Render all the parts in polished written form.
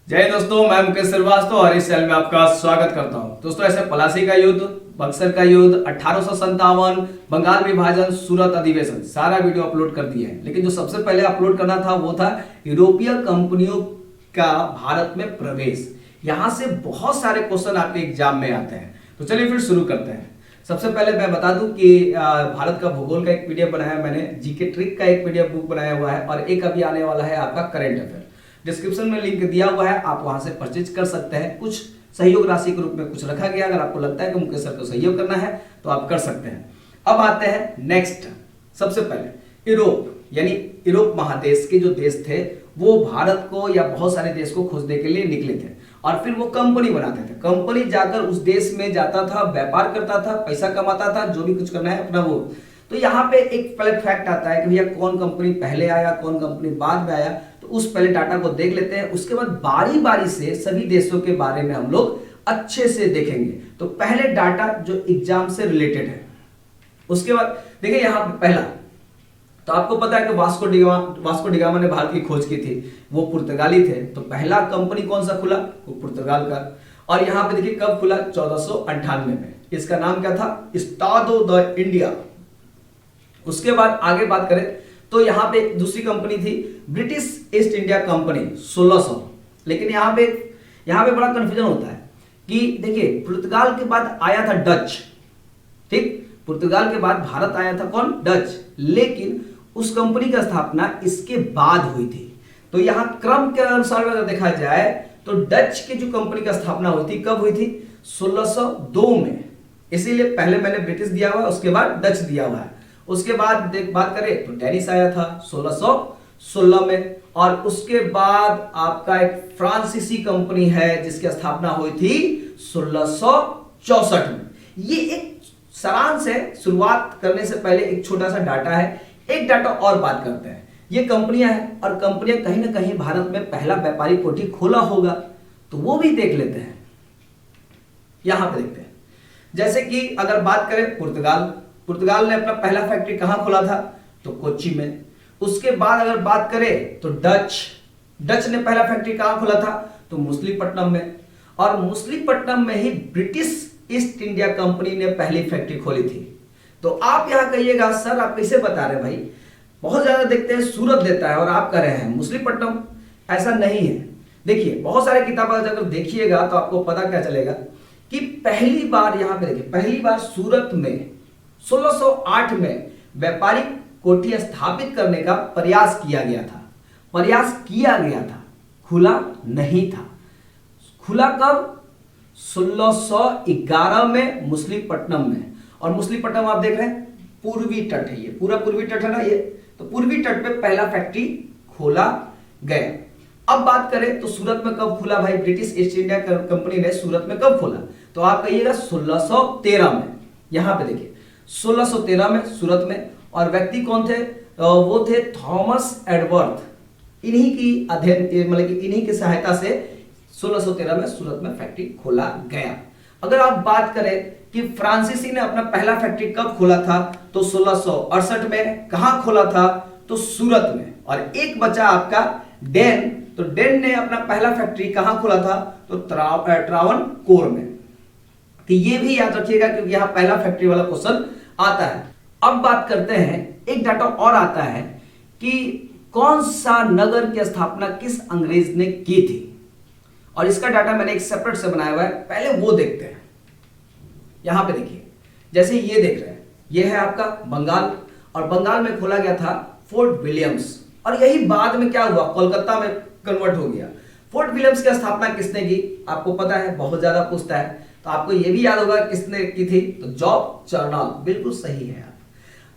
जय दोस्तों, मैं मुकेश श्रीवास्तव और इस चैनल में आपका स्वागत करता हूं। दोस्तों, ऐसे प्लासी का युद्ध, बक्सर का युद्ध, 1857, बंगाल विभाजन, सूरत अधिवेशन, सारा वीडियो अपलोड कर दिए हैं। लेकिन जो सबसे पहले अपलोड करना था वो था यूरोपीय कंपनियों का भारत में प्रवेश। यहां से बहुत सारे क्वेश्चन आपके एग्जाम में आते हैं, तो चलिए फिर शुरू करते हैं। सबसे पहले मैं बता दूं कि भारत का भूगोल का एक पीडीएफ बनाया है मैंने, जीके ट्रिक का एक पीडीएफ बुक बनाया हुआ है, और एक अभी आने वाला है आपका करंट अफेयर। डिस्क्रिप्शन में लिंक दिया हुआ है, आप वहां से परचेज कर सकते हैं। कुछ सहयोग राशि के रूप में कुछ रखा गया, अगर आपको लगता है कि मुकेश सर को सहयोग करना है तो आप कर सकते हैं। अब आते हैं नेक्स्ट। सबसे पहले यूरोप, यानी यूरोप महादेश के जो देश थे वो भारत को या बहुत सारे देश को खोजने के लिए निकले थे, और फिर वो कंपनी बनाते थे। कंपनी जाकर उस देश में जाता था, व्यापार करता था, पैसा कमाता था, जो भी कुछ करना है अपना वो। तो यहाँ पे एक पहले फैक्ट आता है कि भैया कौन कंपनी पहले आया, कौन कंपनी बाद में आया, तो उस पहले डाटा को देख लेते हैं। उसके बाद बारी बारी से सभी देशों के बारे में हम लोग अच्छे से देखेंगे। तो पहले डाटा जो एग्जाम से रिलेटेड है, उसके बाद देखिए यहाँ पे पहला, तो आपको पता है कि वास्को डिगामा ने भारत की खोज की थी, वो पुर्तगाली थे। तो पहला कंपनी कौन सा खुला, वो पुर्तगाल का। और यहाँ पे देखिए कब खुला, 1498 में। इसका नाम क्या था, स्टाडो द इंडिया। उसके बाद आगे बात करें तो यहाँ पे दूसरी कंपनी थी ब्रिटिश ईस्ट इंडिया कंपनी, 1600। लेकिन यहाँ पे बड़ा कंफ्यूजन होता है कि देखिए पुर्तगाल के बाद आया था डच, ठीक, पुर्तगाल के बाद भारत आया था कौन, डच। लेकिन उस कंपनी की स्थापना इसके बाद हुई थी। तो यहां क्रम के अनुसार अगर देखा जाए तो डच की जो कंपनी की स्थापना हुई थी कब हुई थी, 1602 में। इसीलिए पहले मैंने ब्रिटिश दिया हुआ है, उसके बाद डच दिया हुआ है। उसके बाद बात करें तो डेनिश आया था 1616 में, और उसके बाद आपका एक फ्रांसीसी कंपनी है जिसकी स्थापना हुई थी 1664 में। ये एक सारांश है, शुरुआत करने से पहले एक छोटा सा डाटा है। एक डाटा और बात करते हैं, ये कंपनियां हैं, और कंपनियां कहीं ना कहीं भारत में पहला व्यापारिक कोठी खोला होगा, तो वो भी देख लेते हैं। यहां पे देखते हैं, जैसे कि अगर बात करें पुर्तगाल ने अपना पहला फैक्ट्री कहां खोला था, तो कोच्चि में। उसके बाद अगर बात करें तो डच ने पहला फैक्ट्री कहां खोला था, तो मुसलीपट्टनम में। और मुसलीपट्टनम में ही ब्रिटिश ईस्ट इंडिया कंपनी ने पहली फैक्ट्री खोली थी। तो आप यहां कहिएगा सर आप कैसे बता रहे भाई, बहुत ज्यादा देखते हैं सूरत देता है और आप कह रहे हैं मुसलीपट्टनम। ऐसा नहीं है। देखिए बहुत सारे किताबें अगर देखिएगा तो आपको पता क्या चलेगा कि पहली बार यहां पे देखिए, पहली बार सूरत में 1608 में व्यापारिक कोठी स्थापित करने का प्रयास किया गया था, खुला नहीं था। खुला कब, 1611 में मुसलीपट्टनम में। और मुसलीपट्टनम आप देख रहे हैं पूर्वी तट है, ये पूरा पूर्वी तट है ना ये, तो पूर्वी तट पे पहला फैक्ट्री खोला गया। अब बात करें तो सूरत में कब खुला भाई, ब्रिटिश ईस्ट इंडिया कंपनी ने सूरत में कब खोला, तो आप कहिएगा 1613 में। यहां पे देखिए 1613 में सूरत में। और व्यक्ति कौन थे, वो थे थॉमस एडवर्थ। इन्हीं की अध्ययन मतलब कि इन्हीं की सहायता से 1613 में सूरत में फैक्ट्री खोला गया। अगर आप बात करें कि फ्रांसीसी ने अपना पहला फैक्ट्री कब खोला था, तो 1668 में। कहां खोला था, तो सूरत में। और एक बचा आपका डेन, तो डेन ने अपना पहला फैक्ट्री कहां खोला था, तो त्रावणकोर में। तो ये भी याद रखिएगा क्योंकि यहां पहला फैक्ट्री वाला क्वेश्चन आता है। अब बात करते हैं, एक डाटा और आता है कि कौन सा नगर की स्थापना किस अंग्रेज ने की थी, और इसका डाटा मैंने एक सेपरेट से बनाया हुआ है, पहले वो देखते हैं। यहां पे देखिए, जैसे ये देख रहे हैं, ये है आपका बंगाल, और बंगाल में खोला गया था फोर्ट विलियम्स। और यही बाद में क्या हुआ, कोलकाता में कन्वर्ट हो गया। फोर्ट विलियम्स की स्थापना किसने की, आपको पता है, बहुत ज्यादा पूछता है, तो आपको यह भी याद होगा किसने की थी, तो जॉब चर्नल, बिल्कुल सही है।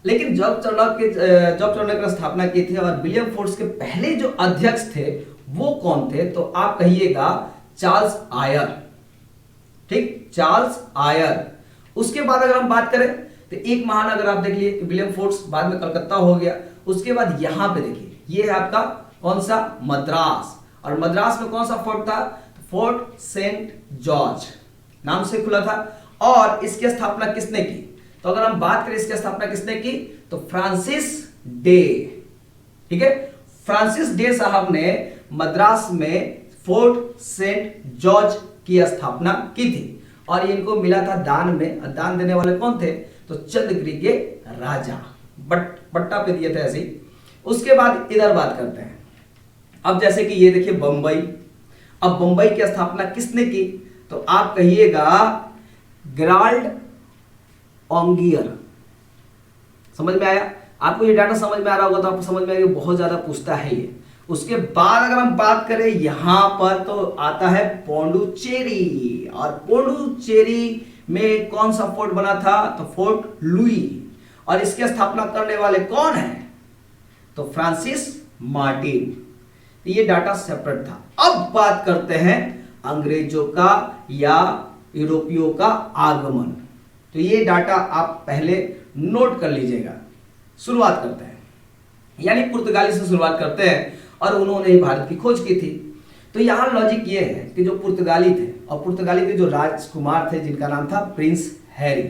लेकिन जॉब चर्नल की स्थापना की थी। और विलियम फोर्ट्स के पहले जो अध्यक्ष थे वो कौन थे, तो आप कहिएगा चार्ल्स आयर, ठीक, चार्ल्स आयर। उसके बाद अगर हम बात करें तो एक महानगर आप देख लिए, विलियम फोर्ट्स, बाद में कलकत्ता हो गया। उसके बाद यहां पे देखिए, ये है आपका कौन सा, मद्रास। और मद्रास में कौन सा फोर्ट था, फोर्ट सेंट जॉर्ज नाम से खुला था। और इसकी स्थापना किसने की, तो अगर हम बात करें इसकी स्थापना किसने की, तो फ्रांसिस डे, ठीक है। फ्रांसिस डे साहब ने मद्रास में फोर्ट सेंट जॉर्ज की स्थापना की थी और ये इनको मिला था दान में। दान देने वाले कौन थे? तो चंद्रगिरी के राजा बट्टा पे दिए थे ऐसे ही। उसके बाद इधर बात करते हैं। अब जैसे कि ये देखिए बंबई। अब बंबई की स्थापना किसने की? तो आप कहिएगा गेराल्ड ओंगियर। समझ में आया? आपको ये डाटा समझ में आ रहा होगा तो आपको समझ में आएगा, बहुत ज्यादा पूछता है ये। उसके बाद अगर हम बात करें यहां पर तो आता है पोंडुचेरी। और पोंडुचेरी में कौन सा फोर्ट बना था? तो फोर्ट लुई। और इसकी स्थापना करने वाले कौन है? तो फ्रांसिस मार्टिन। ये डाटा सेपरेट था। अब बात करते हैं अंग्रेजों का या यूरोपियों का आगमन। तो ये डाटा आप पहले नोट कर लीजिएगा। शुरुआत करते हैं, यानी पुर्तगाली से शुरुआत करते हैं और उन्होंने ही भारत की खोज की थी। तो यहां लॉजिक ये है कि जो पुर्तगाली थे और पुर्तगाली के जो राजकुमार थे जिनका नाम था प्रिंस हैरी,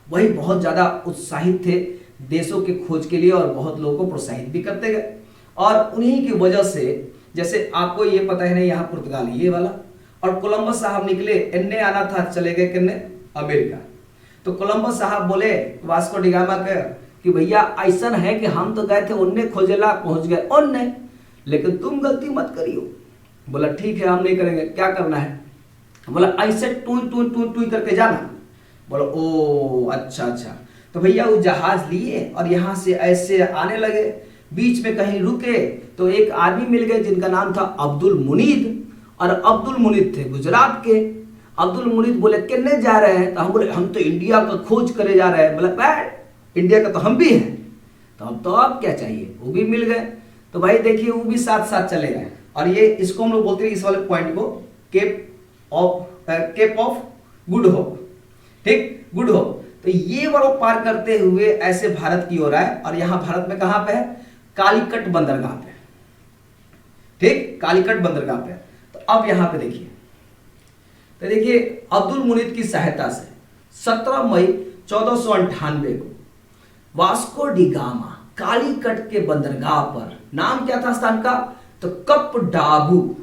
वही बहुत ज्यादा उत्साहित थे देशों के खोज के लिए और बहुत लोगों को प्रोत्साहित भी करते गए। और उन्हीं की वजह से, जैसे आपको ये पता है नहीं, यहाँ पुर्तगाल ये वाला, और कोलंबस साहब निकले, इन्हें आना था, चले गए किन्ने? अमेरिका। तो कोलंबस साहब बोले वास्को डी गामा के कि भैया ऐसा है कि हम तो गए थे उनने खोजेला, पहुंच गए उनने, लेकिन तुम गलती मत करियो। बोला ठीक है हम नहीं करेंगे। क्या करना है? बोला ऐसे टूई टूई टूई टूई करके जाना। बोला ओ अच्छा अच्छा। तो भैया वो जहाज लिए और यहां से ऐसे आने लगे। बीच में कहीं रुके तो एक आदमी मिल गए जिनका नाम था अब्दुल मुनीद। और अब्दुल मुनीद थे गुजरात के। अब्दुल मुनीद बोले किन्ने जा रहे हैं? तो हम बोले हम तो इंडिया का खोज करे जा रहे हैं। बोला बैठ, इंडिया का तो हम भी हैं। तो अब तो आप क्या चाहिए? वो भी मिल गए। तो भाई देखिए वो भी साथ साथ चले गए। और ये इसको हम लोग बोलते हैं, इस वाले पॉइंट को केप ऑफ गुड होप। ठीक, गुड होप। तो ये वाला पार करते हुए ऐसे भारत की ओर आए और यहां भारत में कहां पे है? कालीकट बंदरगाह पे। ठीक, कालीकट बंदरगाह पे। तो अब यहां पे देखिए, तो देखिए अब्दुल मुनीद की सहायता से 17 मई 1498 को वास्को डी गामा कालीकट के बंदरगाह पर, नाम क्या था स्थान का? तो कपडाबू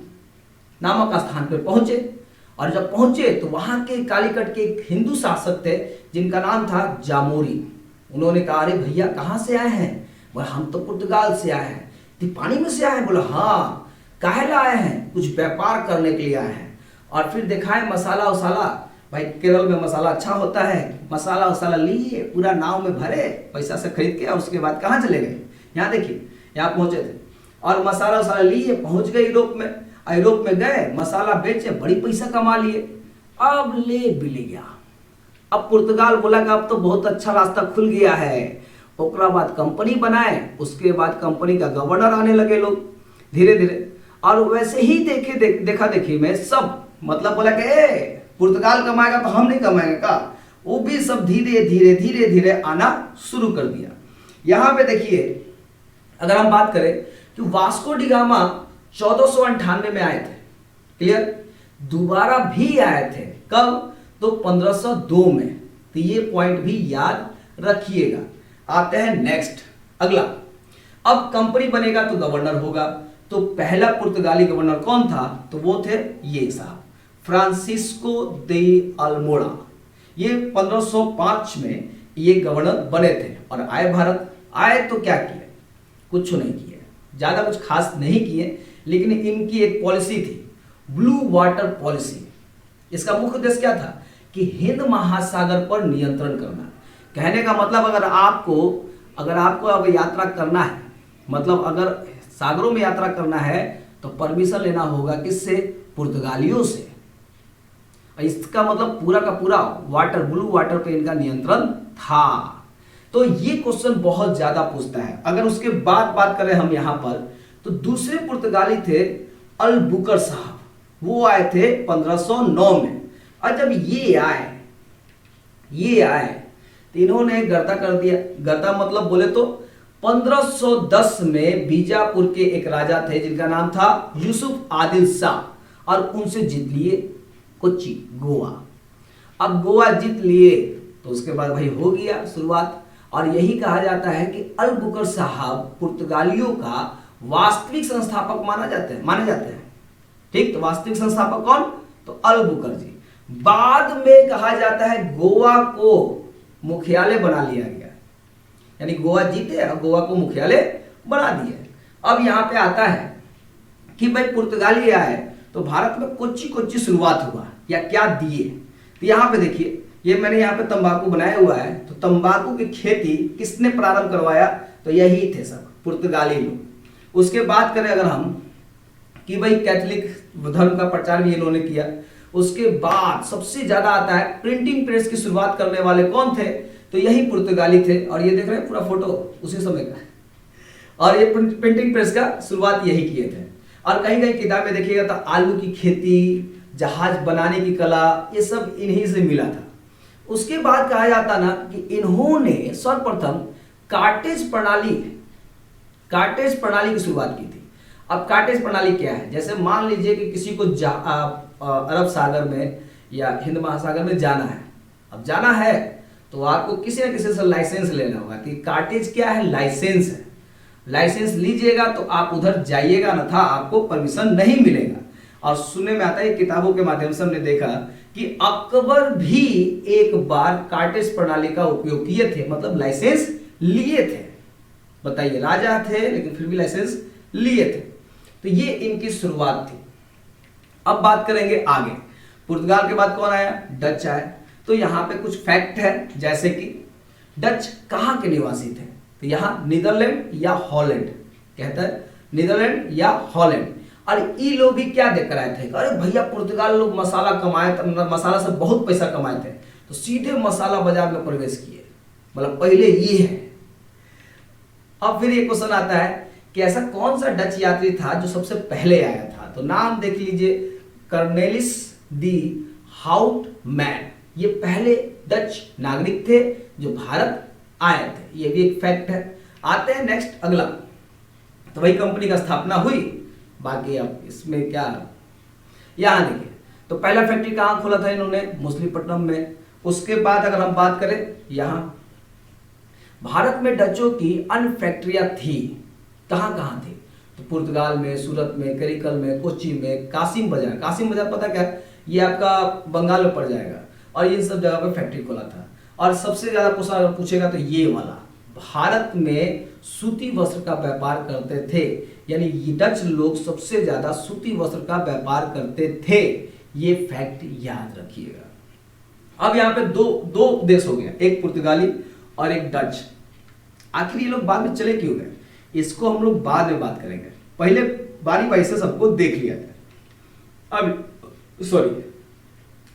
नामक स्थान पर पहुंचे। और जब पहुंचे तो वहां के कालीकट के एक हिंदू शासक थे जिनका नाम था जामोरी। उन्होंने कहा अरे भैया कहां से आए हैं? बोला हम तो पुर्तगाल से आए हैं। तिपानी में से आए हैं? बोला हाँ। काहे ला आए हैं? कुछ व्यापार करने के लिए आए हैं। और फिर दिखाए मसाला उसाला, भाई केरल में मसाला अच्छा होता है। मसाला उसाला लिए, पूरा नाव में भरे, पैसा से खरीद के, और उसके बाद कहाँ चले गए? यहाँ देखिए, यहाँ पहुंचे थे और मसाला उसाला लिए, पहुंच गए यूरोप में। यूरोप में गए, मसाला बेचे, बड़ी पैसा कमा लिए। अब ले बिल गया। अब पुर्तगाल बोला कि अब तो बहुत अच्छा रास्ता खुल गया है। ओकरा बाद कंपनी बनाए, उसके बाद कंपनी का गवर्नर आने लगे लोग धीरे धीरे। और वैसे ही देखा देखी में सब, मतलब बोला कि पुर्तगाल कमाएगा तो हम नहीं कमाएंगे का? वो भी सब धीरे धीरे धीरे धीरे आना शुरू कर दिया। यहां पे देखिए अगर हम बात करें कि वास्को डी गामा 1498 में आए थे, क्लियर? दोबारा भी आए थे, कब? तो 1502 में। तो ये पॉइंट भी याद रखिएगा। आते हैं नेक्स्ट, अगला। अब कंपनी बनेगा तो गवर्नर होगा। तो पहला पुर्तगाली गवर्नर कौन था? तो वो थे ये साहब, फ्रांसिस्को दे अल्मोड़ा। ये 1505 में ये गवर्नर बने थे और आए भारत। आए तो क्या किए? कुछ नहीं किए, ज्यादा कुछ खास नहीं किए, लेकिन इनकी एक पॉलिसी थी, ब्लू वाटर पॉलिसी। इसका मुख्य उद्देश्य क्या था? कि हिंद महासागर पर नियंत्रण करना। कहने का मतलब अगर आपको अब यात्रा करना है, मतलब अगर सागरों में यात्रा करना है तो परमिशन लेना होगा किससे? पुर्तगालियों से। इसका मतलब पूरा का पूरा वाटर, ब्लू वाटर पे इनका नियंत्रण था। तो ये क्वेश्चन बहुत ज्यादा पूछता है। अगर उसके बाद बात करें हम यहां पर, तो दूसरे पुर्तगाली थे अलबुकर साहब। वो आए थे 1509 में। और जब ये आए तो इन्होंने गर्दा कर दिया। गर्दा मतलब बोले तो 1510 में बीजापुर के एक राजा थे जिनका नाम था यूसुफ आदिल शाह, और उनसे जीत लिए कोच्चि, गोवा। अब गोवा जीत लिए तो उसके बाद भाई हो गया शुरुआत। और यही कहा जाता है कि अलबुकर साहब पुर्तगालियों का वास्तविक संस्थापक माने जाते हैं। ठीक, तो वास्तविक संस्थापक कौन? तो अल मुखर्जी। बाद में कहा जाता है गोवा को मुख्यालय बना लिया गया, यानी गोवा जीते और गोवा को मुख्यालय बना दिया। अब यहां पे आता है कि भाई पुर्तगाली आए तो भारत में कोच्चि कोच्चि शुरुआत हुआ या क्या दिए। तो यहां पे देखिए, ये मैंने यहाँ पे तंबाकू बनाया हुआ है, तो तंबाकू की खेती किसने प्रारंभ करवाया? तो यही थे सब पुर्तगाली लोग। उसके बाद करें अगर हम कि भाई कैथोलिक धर्म का प्रचार भी इन्होंने किया। उसके बाद सबसे ज्यादा आता है प्रिंटिंग प्रेस की शुरुआत करने वाले कौन थे? तो यही पुर्तगाली थे। और ये देख रहे हैं पूरा फोटो उसी समय का, और ये प्रिंटिंग प्रेस का शुरुआत यही किए थे। और कहीं कहीं किताब में देखिएगा तो आलू की खेती, जहाज बनाने की कला, ये सब इन्हीं से मिला था। उसके बाद कहा जाता ना कि इन्होंने सर्वप्रथम कार्टेज प्रणाली की शुरुआत की थी। अब कार्टेज प्रणाली क्या है? जैसे मान लीजिए कि किसी को अरब सागर में या हिंद महासागर में जाना है। अब जाना है तो आपको किसी न किसी से लाइसेंस लेना होगा। कि कार्टेज क्या है? लाइसेंस है। लाइसेंस लीजिएगा तो आप उधर जाइएगा, न था आपको परमिशन नहीं मिलेगा। और सुनने में आता है किताबों के माध्यम से हमने देखा कि अकबर भी एक बार कार्टेज प्रणाली का उपयोग किए थे, मतलब लाइसेंस लिए थे। बताइए, राजा थे लेकिन फिर भी लाइसेंस लिए थे। तो ये इनकी शुरुआत थी। अब बात करेंगे आगे। पुर्तगाल के बाद कौन आया? डच आए। तो यहां पे कुछ फैक्ट है, जैसे कि डच कहां के निवासी थे? तो यहां नीदरलैंड या हॉलैंड, कहता है नीदरलैंड या हॉलैंड। और ये लोग भी क्या देकर आए थे? अरे भैया पुर्तगाल लोग मसाला कमाए, मसाला से बहुत पैसा कमाए थे, तो सीधे मसाला बाजार में प्रवेश किए। मतलब पहले ये है। अब फिर ये क्वेश्चन आता है कि ऐसा कौन सा डच यात्री था जो सबसे पहले आया था? तो नाम देख लीजिए, कर्नेलिस दी हाउटमैन। ये पहले डच नागरिक थे जो भारत आए थे। ये भी एक फैक्ट है। आते हैं नेक्स्ट अगला। तो वही कंपनी का स्थापना हुई। बाकी अब इसमें क्या, यहां देखिए तो पहला फैक्ट्री कहां खोला था इन्होंने? मछलीपट्टनम में। उसके बाद अगर हम बात करें, यहां भारत में डचों की अन्य फैक्ट्रियां थी। कहां कहां थी? तो पुर्तगाल में, सूरत में, करिकल में, कोच्चि में, कासिम बाजार। कासिम बाजार पता क्या है? ये आपका बंगाल में पड़ जाएगा। और इन सब जगह पे फैक्ट्री खोला था। और सबसे ज्यादा क्वेश्चन अगर पूछेगा तो ये वाला, भारत में सूती वस्त्र का व्यापार करते थे। यानी ये डच लोग सबसे ज्यादा सूती वस्त्र का व्यापार करते थे। ये फैक्ट याद रखिएगा। अब यहाँ पे दो देश हो गया, एक पुर्तगाली और एक डच। आखिर ये लोग बाद में चले क्यों गए? इसको हम लोग बाद में बात करेंगे। पहले बारी बारी से सबको देख लिया जाए।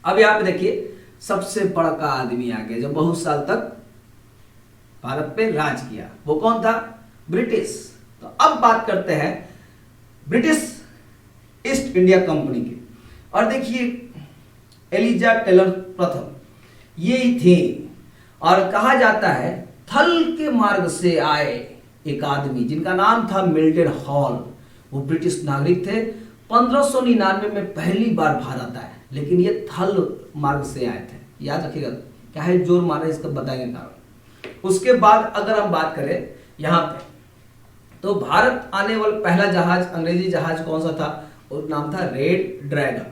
अब यहाँ पे देखिए, सबसे बड़का आदमी आ गया जो बहुत साल तक भारत पे राज किया। वो कौन था? ब्रिटिश। तो अब बात करते हैं ब्रिटिश ईस्ट इंडिया कंपनी की। और देखिए, एलिजा टेलर प्रथम ये ही थे। और कहा जाता है थल के मार्ग से आए एक आदमी जिनका नाम था मिल्टन हॉल। वो ब्रिटिश नागरिक थे। 1599 में पहली बार भारत आए, लेकिन ये थल मार्ग से आए थे। याद रखिएगा, क्या है जोर मारे इसका बताएंगे कारण। उसके बाद अगर हम बात करें यहां पे, तो भारत आने वाला पहला जहाज, अंग्रेजी जहाज कौन सा था? और नाम था रेड ड्रैगन।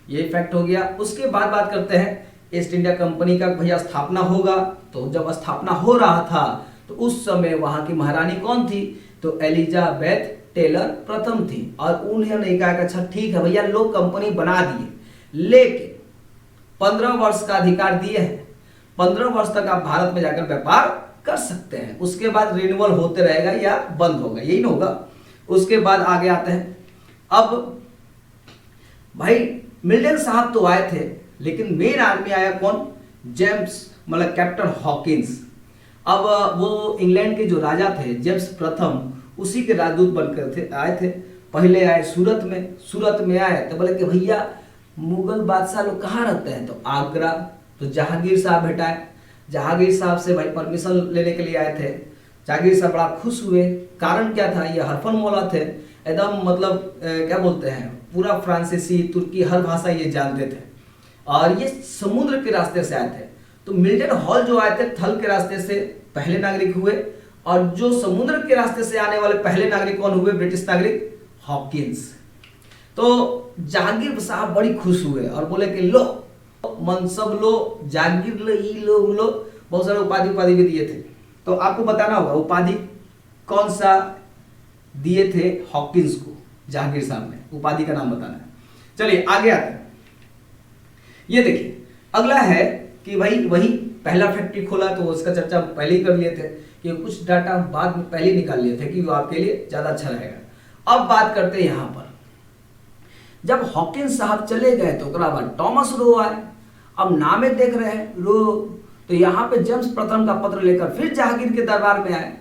ये फैक्ट हो गया। उसके बाद बात करते हैं ईस्ट इंडिया कंपनी का। भैया स्थापना होगा, तो जब स्थापना हो रहा था तो उस समय वहां की महारानी कौन थी? तो एलिजाबेथ टेलर प्रथम थी। और उन्होंने कहा अच्छा ठीक है भैया, लोग कंपनी बना दिए, लेकिन 15 वर्ष का अधिकार दिए हैं। 15 वर्ष तक आप भारत में जाकर व्यापार कर सकते हैं। उसके बाद रिन्यूअल होते रहेगा या बंद होगा, यही ना होगा। उसके बाद आगे आते हैं। अब भाई मिल्टन साहब तो आए थे, लेकिन मेन आदमी आया कौन? जेम्स, मतलब कैप्टन हॉकिंस। अब वो इंग्लैंड के जो राजा थे जेम्स प्रथम, उसी के राजदूत बनकर आए थे। पहले आए सूरत में आए तो बोले कि भैया मुगल बादशाह लोग कहाँ रहते हैं? तो आगरा। तो जहांगीर साहब भेटाए। जहांगीर साहब से भाई परमिशन लेने के लिए आए थे। जहांगीर साहब बड़ा खुश हुए। कारण क्या था? ये हरफनमौला थे एकदम, मतलब क्या बोलते हैं, पूरा फ्रांसीसी, तुर्की, हर भाषा ये जानते थे। और ये समुद्र के रास्ते से आए थे। तो मिल्टन हॉल जो आए थे थल के रास्ते से पहले नागरिक हुए। और जो समुद्र के रास्ते से आने वाले पहले नागरिक कौन हुए? ब्रिटिश नागरिक हॉकिंस। तो जहांगीर साहब बड़ी खुश हुए और बोले कि लो मनसब लो, जागीर लो, ई लो, लो, बहुत सारे उपाधि भी दिए थे। तो आपको बताना होगा उपाधि कौन सा दिए थे हॉकिंस को जहांगीर साहब ने, उपाधि का नाम बताना है। चलिए आगे आते हैं। ये देखिए अगला है कि भाई वही पहला फैक्ट्री खोला, तो उसका चर्चा पहले ही कर लिए थे कि कुछ डाटा बाद में पहले ही निकाल लिए थे कि वो आपके लिए ज्यादा अच्छा रहेगा। अब बात करते हैं यहां पर, जब हॉकिंस साहब चले गए तो उसके बाद थॉमस रो आए। अब नामे देख रहे हैं रो, तो यहाँ पे जेम्स प्रथम का पत्र लेकर फिर जहांगीर के दरबार में आए।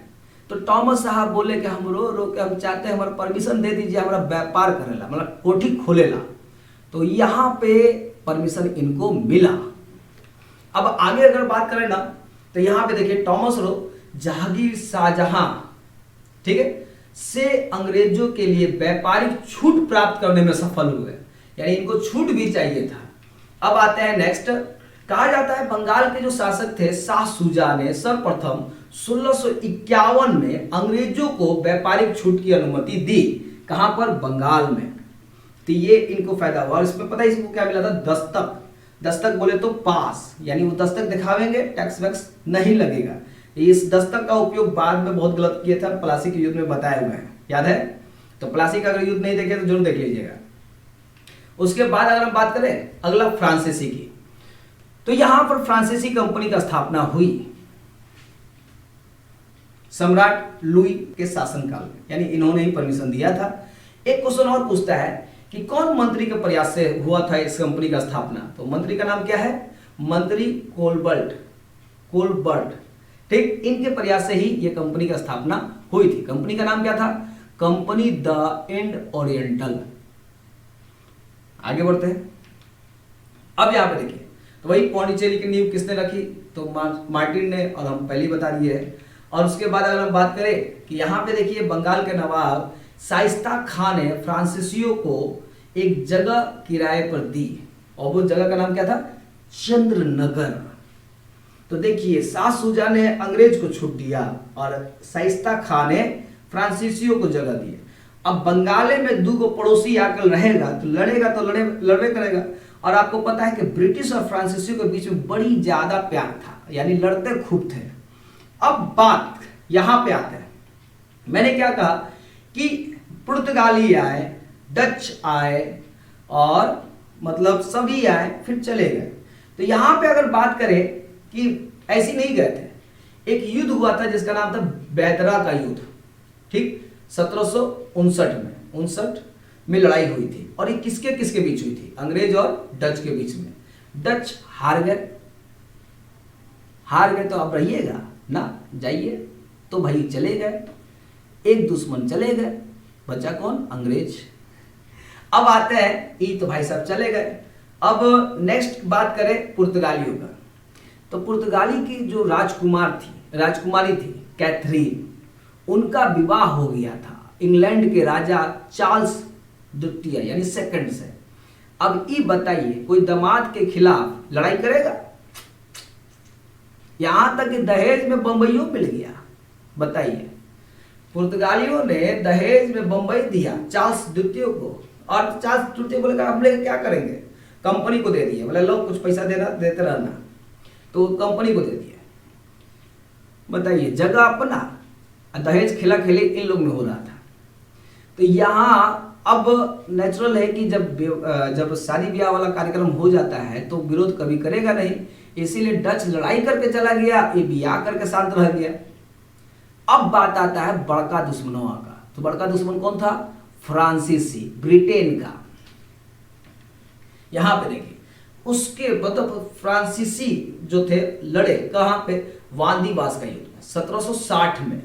तो थॉमस साहब बोले कि हम रो के हम चाहते हैं, हमारा परमिशन दे दीजिए, हमारा व्यापार करेला, मतलब कोठी खोलेला। तो यहाँ पे परमिशन इनको मिला। अब आगे अगर बात करें ना, तो यहाँ पे देखिए थॉमस रो जहांगीर शाहजहां, ठीक है, से अंग्रेजों के लिए व्यापारिक छूट प्राप्त करने में सफल हुए, यानी इनको छूट भी चाहिए था। अब आते हैं नेक्स्ट, कहा जाता है बंगाल के जो शासक थे शाह शुजा ने सर्वप्रथम 1651 में अंग्रेजों को व्यापारिक छूट की अनुमति दी। कहां पर? बंगाल में। तो ये इनको फायदा हुआ। और इसमें पता है इसको क्या मिला था? दस्तक। दस्तक बोले तो पास, यानी वो दस्तक दिखावेंगे, टैक्स वैक्स नहीं लगेगा। इस दस्तक का उपयोग बाद में बहुत गलत किया था, प्लासी के युद्ध में बताए हुए हैं, याद है? तो प्लासी का अगर युद्ध नहीं देखे तो जरूर देख लीजिएगा। उसके बाद अगर हम बात करें अगला फ्रांसीसी की, तो यहां पर फ्रांसीसी कंपनी का स्थापना हुई सम्राट लुई के शासनकाल में, यानी इन्होंने ही परमिशन दिया था। एक क्वेश्चन और पूछता है कि कौन मंत्री के प्रयास से हुआ था इस कंपनी का स्थापना? तो मंत्री का नाम क्या है? मंत्री कोलबर्ट, ठीक, इनके प्रयास से ही यह कंपनी का स्थापना हुई थी। कंपनी का नाम क्या था? कंपनी द इंड ओरिएंटल। आगे बढ़ते हैं। अब यहां पे देखिए, तो वही पौंडीचेरी की नींव किसने रखी? तो मार्टिन ने, और हम पहले ही बता दिए हैं। और उसके बाद अगर हम बात करें कि यहाँ पे देखिए बंगाल के नवाब शाइस्ता खान ने फ्रांसीसियों को एक जगह किराए पर दी, और वो जगह का नाम क्या था? चंद्रनगर। तो देखिए शाह शुजा ने अंग्रेज को छूट दिया और शाइस्ता खान ने फ्रांसीसियों को जगह दी। अब बंगाले में दो को पड़ोसी आकर रहेगा तो लड़ेगा तो लड़े करेगा। और आपको पता है कि ब्रिटिश और फ्रांसीसियों के बीच में बड़ी ज्यादा प्यार था, यानी लड़ते खूब थे। अब बात यहां पे आते हैं, मैंने क्या कहा कि पुर्तगाली आए, डच आए, और मतलब सभी आए फिर चले गए। तो यहां पे अगर बात करें कि ऐसे नहीं गए थे, एक युद्ध हुआ था जिसका नाम था बैदरा का युद्ध, ठीक, 1759 में लड़ाई हुई थी। और ये किसके किसके बीच हुई थी? अंग्रेज और डच के बीच में। डच हार गए तो अब रहिएगा ना, जाइए। तो भाई चले गए, एक दुश्मन चले गए, बचा कौन? अंग्रेज। अब आते हैं, ये तो भाई सब चले गए। अब नेक्स्ट बात करें पुर्तगालियों का, तो पुर्तगाली की जो राजकुमारी थी कैथरीन, उनका विवाह हो गया था इंग्लैंड के राजा चार्ल्स द्वितीय यानी सेकंड से। अब ये बताइए कोई दामाद के खिलाफ लड़ाई करेगा? यहां तक कि दहेज में बंबईयों मिल गया। बताइए, पुर्तगालियों ने दहेज में बंबई दिया चार्ल्स द्वितीय को, और चार्ल्स द्वितीय बोले हम लोग क्या करेंगे? कंपनी को दे दिया, बोले लो कुछ पैसा देते रहना, तो कंपनी को दे दिया। बताइए, जगह अपना, दहेज खिला खिली इन लोग में हो रहा था। तो यहाँ अब नेचुरल है कि जब शादी ब्याह वाला कार्यक्रम हो जाता है तो विरोध कभी करेगा नहीं, इसीलिए डच लड़ाई करके चला गया, ये ब्याह करके शांत रह गया। अब बात आता है बड़का दुश्मनों का। तो बड़का दुश्मन कौन था? फ्रांसीसी, ब्रिटेन का। यहां पे देखिए उसके मतलब फ्रांसीसी जो थे लड़े कहां पे? वांदीबास का युद्ध 1760 में।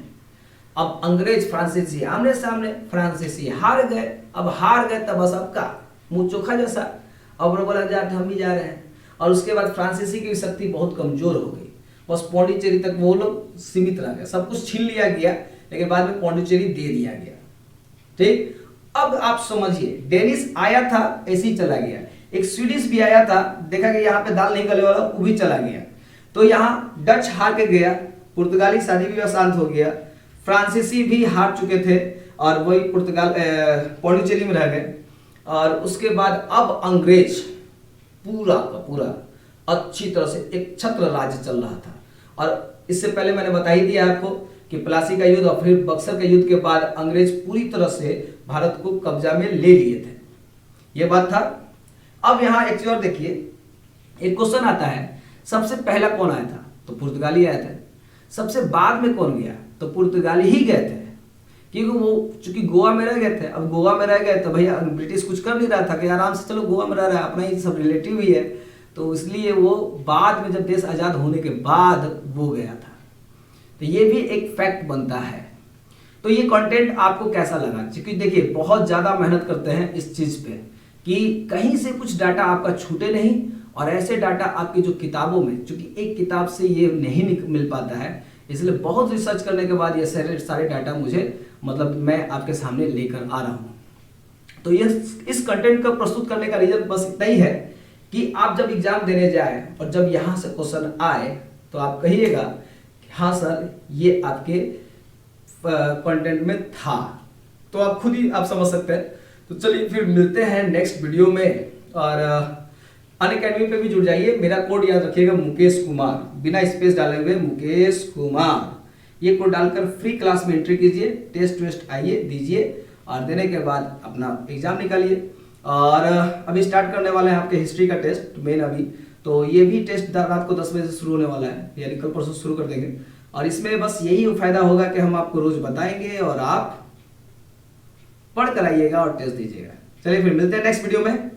अब अंग्रेज फ्रांसीसी आमने सामने, फ्रांसीसी हार गए। अब हार गए तब बस अब का मुंह चोखा जैसा, अब बोला जाते हम भी जा रहे हैं। और उसके बाद फ्रांसीसी की शक्ति बहुत कमजोर हो गई, बस पौंडीचेरी तक वो लोग सीमित रह गए। सब कुछ छीन लिया गया, लेकिन बाद में पौंडीचेरी दे दिया गया। ठीक, अब आप समझिए, डेनिश आया था ऐसे ही चला गया, एक स्वीडिश भी आया था, देखा कि यहाँ पे दाल नहीं गले वाला, वो भी चला गया। तो यहाँ डच हार के गया, पुर्तगाली शादी भी शांत हो गया, फ्रांसीसी भी हार चुके थे और वही पौंडीचेरी में रह गए। और उसके बाद अब अंग्रेज पूरा का पूरा अच्छी तरह से एक छत्र राज्य चल रहा था। और इससे पहले मैंने बता ही दिया आपको कि प्लासी का युद्ध और फिर बक्सर के युद्ध के बाद अंग्रेज पूरी तरह से भारत को कब्जा में ले लिए थे, यह बात था। अब यहाँ एक चीज और देखिए, एक क्वेश्चन आता है, सबसे पहला कौन आया था? तो पुर्तगाली आया था। सबसे बाद में कौन गया? तो पुर्तगाली ही गए थे, क्योंकि वो चूंकि गोवा में रह गए थे। अब गोवा में रह गए तो भैया ब्रिटिश कुछ कर नहीं रहा था कि आराम से चलो गोवा में रह रहा है, अपना ही सब रिलेटिव ही है, तो इसलिए वो बाद में जब देश आजाद होने के बाद वो गया था। तो ये भी एक फैक्ट बनता है। तो ये कंटेंट आपको कैसा लगा? क्योंकि देखिए बहुत ज्यादा मेहनत करते हैं इस चीज पे कि कहीं से कुछ डाटा आपका छूटे नहीं, और ऐसे डाटा आपकी जो किताबों में, चूंकि एक किताब से ये नहीं मिल पाता है, इसलिए बहुत रिसर्च करने के बाद ये सारे डाटा मुझे मतलब मैं आपके सामने लेकर आ रहा हूँ। तो ये इस कंटेंट को प्रस्तुत करने का रीजन बस इतना ही है कि आप जब एग्जाम देने जाए और जब यहाँ से क्वेश्चन आए तो आप कहिएगा हाँ सर ये आपके कंटेंट में था, तो आप खुद ही आप समझ सकते हैं। तो चलिए फिर मिलते हैं नेक्स्ट वीडियो में, और अनअकैडमी पे भी जुड़ जाइए। मेरा कोड याद रखिएगा मुकेश कुमार, बिना स्पेस डाले हुए मुकेश कुमार, ये कोड डालकर फ्री क्लास में एंट्री कीजिए, टेस्ट आइए दीजिए, और देने के बाद अपना एग्जाम निकालिए। और अभी स्टार्ट करने वाले हैं आपके हिस्ट्री का टेस्ट मेन अभी, तो ये भी टेस्ट रात को 10 बजे से शुरू होने वाला है, यानी कल परसों शुरू कर देंगे। और इसमें बस यही फायदा होगा कि हम आपको रोज बताएंगे और आप पढ़ कर आइएगा और टेस्ट दीजिएगा। चलिए फिर मिलते हैं नेक्स्ट वीडियो में।